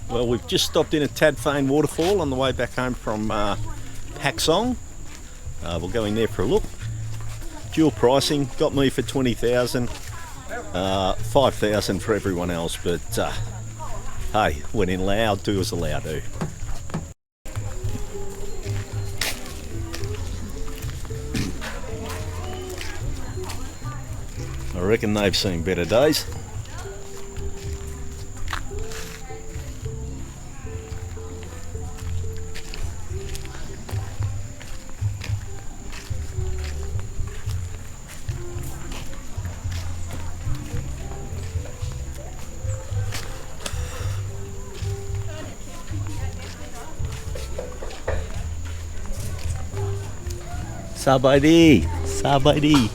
Well, we've just stopped in at Tad Fane Waterfall on the way back home from Paksong. We'll go in there for a look. Dual pricing, got me for 20,000, 5,000 for everyone else, but hey, when in Laos, do as allowed do. I reckon they've seen better days. Sabadi, sabadi.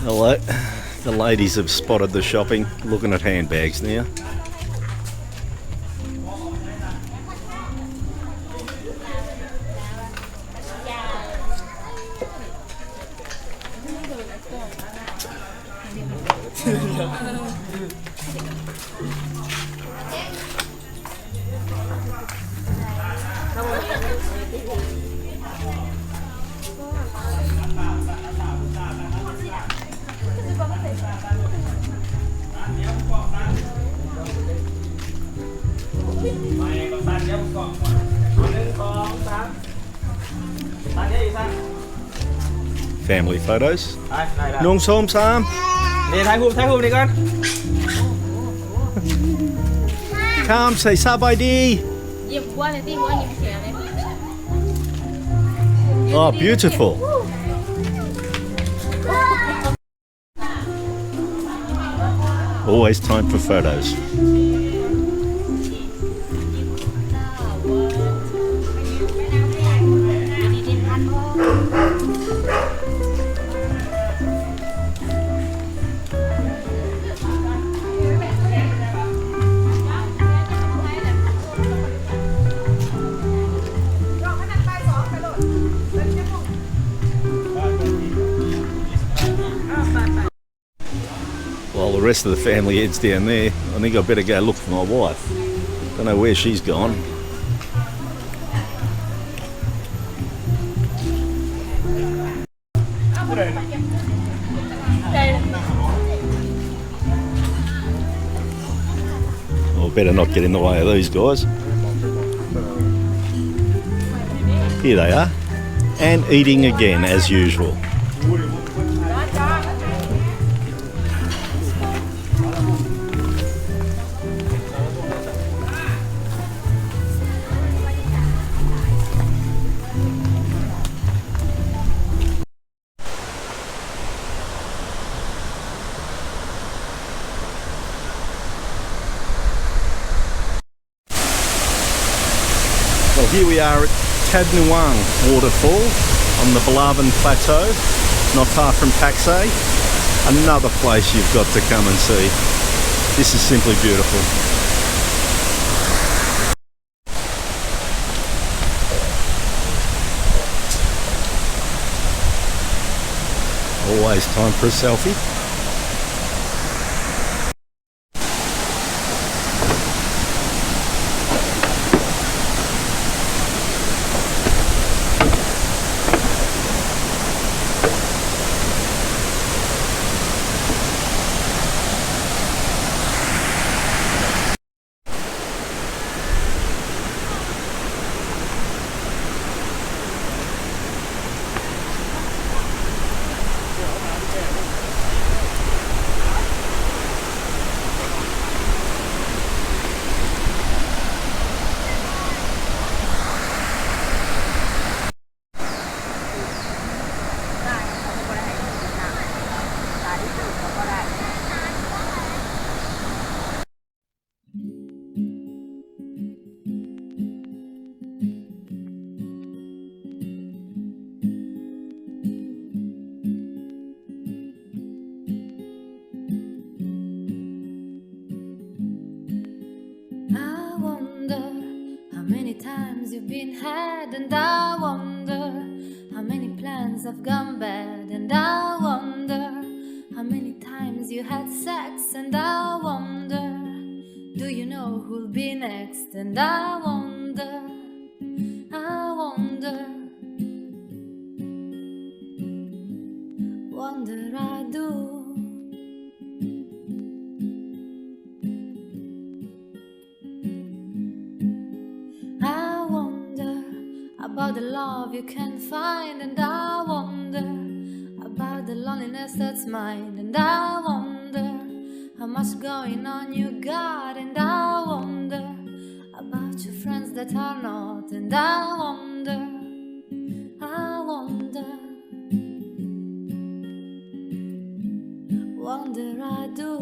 Hello. The ladies have spotted the shopping, looking at handbags now. Family photos. Nung som sam. Come say sabadi. Oh, beautiful. Always time for photos. While the rest of the family heads down there, I think I better go look for my wife. Don't know where she's gone. Well, better not get in the way of these guys. Here they are, and eating again as usual. Well, here we are at Tad Yuang Waterfall on the Balavan Plateau, not far from Pakse. Another place you've got to come and see. This is simply beautiful. Always time for a selfie. you've been had, and I wonder how many plans have gone bad, and I wonder how many times had sex, and I wonder, do you know who'll be next? And I wonder, wonder I do. I wonder about the love you can find, and I wonder about the loneliness that's mine, and I wonder how much going on you got, and I wonder about your friends that are not, and I wonder, wonder I do.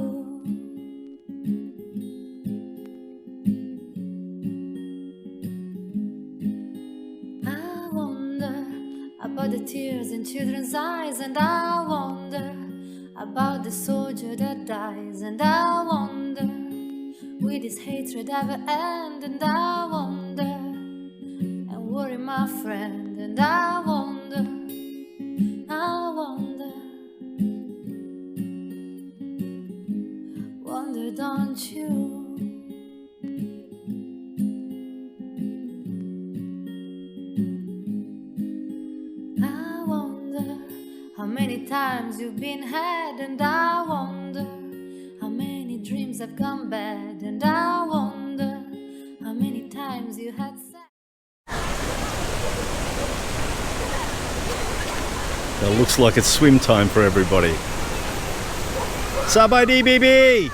I wonder about the tears in children's eyes, and I wonder about the soldier that dies, and I wonder, will this hatred ever end? And I wonder, and worry my friend, and I wonder, wonder don't you? I wonder how many times you've been had, and I wonder how many dreams have gone bad, and I wonder how many times you had sex. It looks like it's swim time for everybody. Sabay DBB!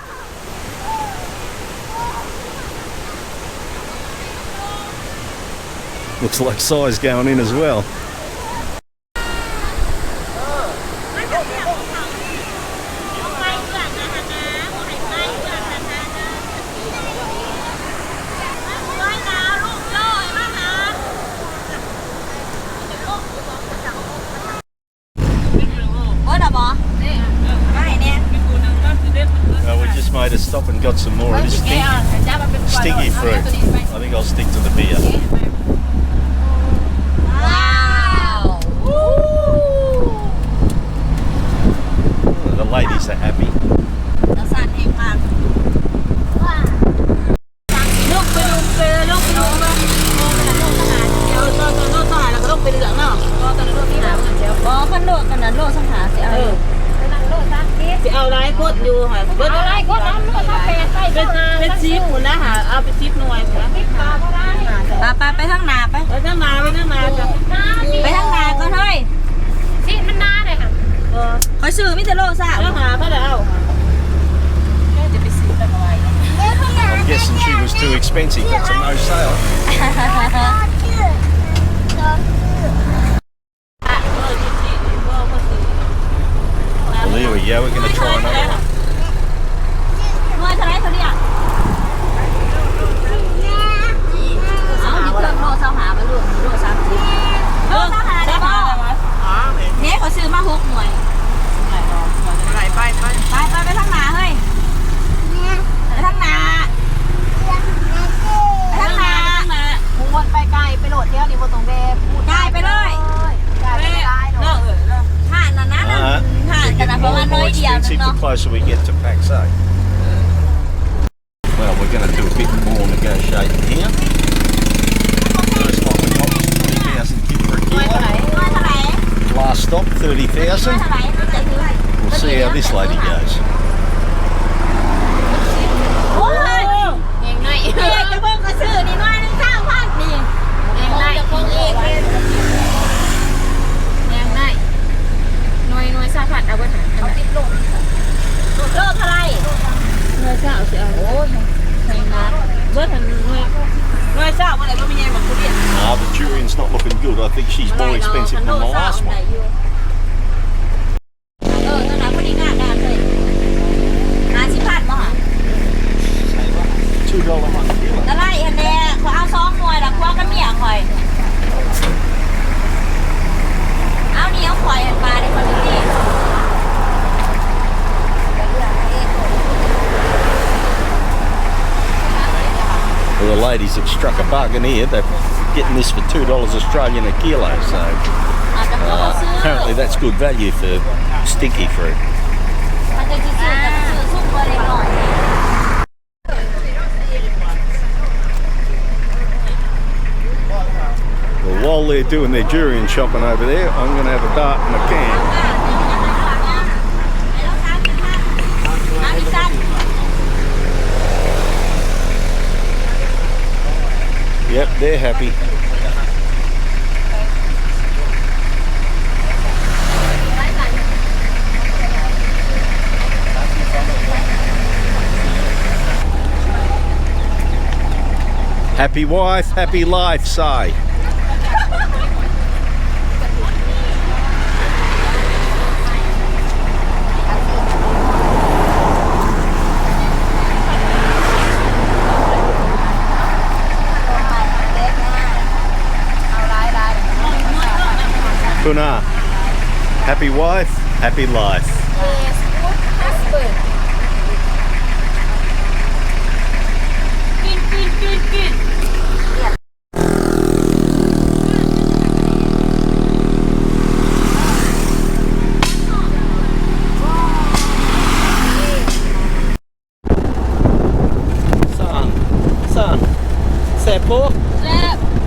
Looks like Sai's going in as well. We just made a stop and got some more of this stinky fruit. I think I'll stick to the beer. Wow! Oh, the ladies are happy. I'm guessing she was too expensive. That's a no sale. Well, here we go. We're going to try another one. More expensive the closer we get to Pakse. Well, we're going to do a bit more negotiating here. First lot we got was 20,000 kip for a kilo. Last stop 30,000. We'll see how this lady goes. The Durian's not looking good. I think she's more expensive than the last one. $2 one kilo. Well, the ladies have struck a bargain here. They're getting this for $2 Australian a kilo, so apparently that's good value for stinky fruit. Well, while they're doing their durian shopping over there, I'm going to have a dart and a can. Yep, they're happy. Happy wife, happy life, say. Kuna, happy wife, happy life. Yes, good husband. Good. Son,แซ่บปุ๊ Left.